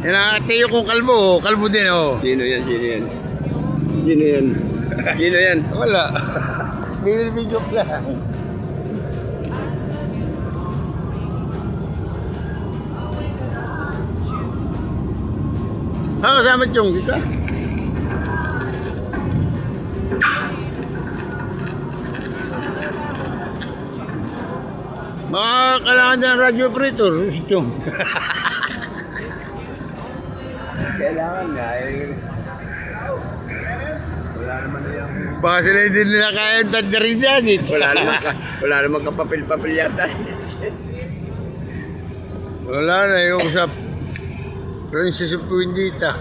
Yan ang tiyo kong kalbo, kalbo din oh. Sino yan? Sino yan? Sino yan? Sino yan? Wala. Bibig joke lang. Kasama Chong dito. Baka kailangan ng radio operator, si Chong. Kailangan nga eh. Wala naman na yung... Baka sila hindi nila kaya yung tandarin dyan. Wala naman kapapil-papil yata. Wala na yung sa Princess of Windita.